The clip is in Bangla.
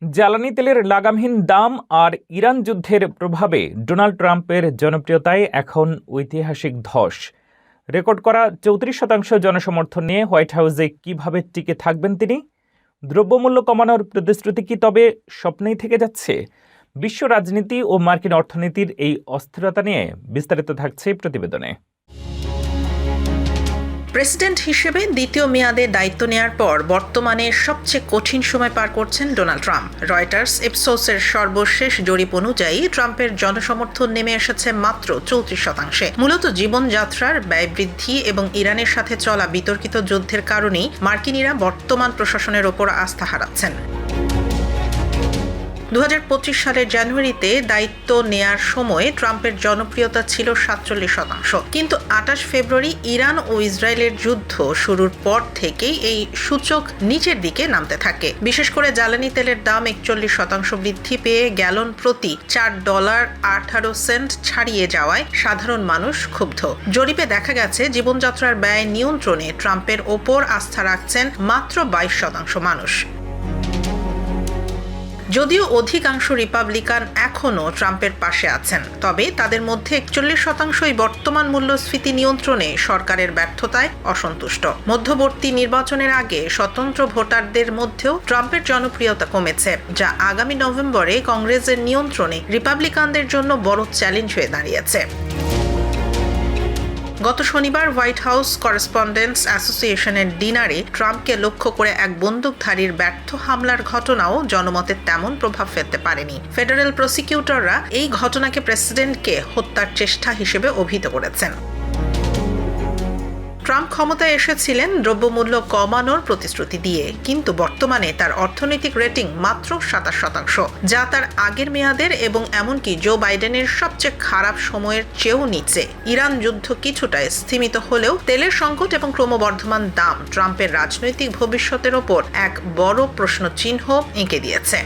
জ্বালানি তেলের লাগামহীন দাম আর ইরান যুদ্ধের প্রভাবে ডোনাল্ড ট্রাম্পের জনপ্রিয়তায় এখন ঐতিহাসিক ধস। রেকর্ড করা ৩৪% জনসমর্থন নিয়ে হোয়াইট হাউসে কিভাবে টিকে থাকবেন তিনি? দ্রব্যমূল্য কমানোর প্রতিশ্রুতি কি তবে স্বপ্নেই থেকে যাচ্ছে? বিশ্ব রাজনীতি ও মার্কিন অর্থনীতির এই অস্থিরতা নিয়ে বিস্তারিত থাকছে প্রতিবেদনে। প্রেসিডেন্ট হিসেবে দ্বিতীয় মেয়াদে দায়িত্ব নেয়ার পর বর্তমানে সবচেয়ে কঠিন সময় পার করছেন ডোনাল্ড ট্রাম্প। রয়টার্স ইপসোসের সর্বশেষ জরিপ অনুযায়ী ট্রাম্পের জনসমর্থন নেমে এসেছে মাত্র ৩৪%। মূলত জীবনযাত্রার ব্যয় বৃদ্ধি এবং ইরানের সাথে চলা বিতর্কিত যুদ্ধের কারণেই মার্কিনিরা বর্তমান প্রশাসনের ওপর আস্থা হারাচ্ছেন। ২০২৫ সালের জানুয়ারিতে দায়িত্ব নেয়ার সময় ট্রাম্পের জনপ্রিয়তা ছিল ৪৭%, কিন্তু ২৮ ফেব্রুয়ারি ইরান ও ইসরায়েলের যুদ্ধ শুরুর পর থেকেই এই সূচক নিচের দিকে নামতে থাকে। বিশেষ করে জ্বালানি তেলের দাম ৪১% বৃদ্ধি পেয়ে গ্যালন প্রতি $৪.১৮ ছাড়িয়ে যাওয়ায় সাধারণ মানুষ ক্ষুব্ধ। জরিপে দেখা গেছে জীবনযাত্রার ব্যয় নিয়ন্ত্রণে ট্রাম্পের ওপর আস্থা রাখছেন মাত্র ২২% মানুষ। যদিও অধিকাংশ রিপাবলিকান এখনও ট্রাম্পের পাশে আছেন, তবে তাদের মধ্যে ৪১%ই বর্তমান মূল্যস্ফীতি নিয়ন্ত্রণে সরকারের ব্যর্থতায় অসন্তুষ্ট। মধ্যবর্তী নির্বাচনের আগে স্বতন্ত্র ভোটারদের মধ্যেও ট্রাম্পের জনপ্রিয়তা কমেছে, যা আগামী নভেম্বরে কংগ্রেসের নিয়ন্ত্রণে রিপাবলিকানদের জন্য বড় চ্যালেঞ্জ হয়ে দাঁড়িয়েছে। গত শনিবার হোয়াইট হাউস করেসপন্ডেন্টস অ্যাসোসিয়েশনের ডিনারে ট্রাম্পকে লক্ষ্য করে এক বন্দুকধারীর ব্যর্থ হামলার ঘটনাও জনমতে তেমন প্রভাব ফেলতে পারেনি। ফেডারেল প্রসিকিউটররা এই ঘটনাকে প্রেসিডেন্টকে হত্যার চেষ্টা হিসেবে অভিহিত করেছেন। ট্রাম্প ক্ষমতায় এসেছিলেন দ্রব্যমূল্য কমানোর প্রতিশ্রুতি দিয়ে, কিন্তু বর্তমানে তার অর্থনৈতিক রেটিং মাত্র ২৭%, যা তার আগের মেয়াদের এবং এমনকি জো বাইডেনের সবচেয়ে খারাপ সময়ের চেয়েও নিচে। ইরান যুদ্ধ কিছুটা স্থিমিত হলেও তেলের সংকট এবং ক্রমবর্ধমান দাম ট্রাম্পের রাজনৈতিক ভবিষ্যতের ওপর এক বড় প্রশ্নচিহ্ন এঁকে দিয়েছে।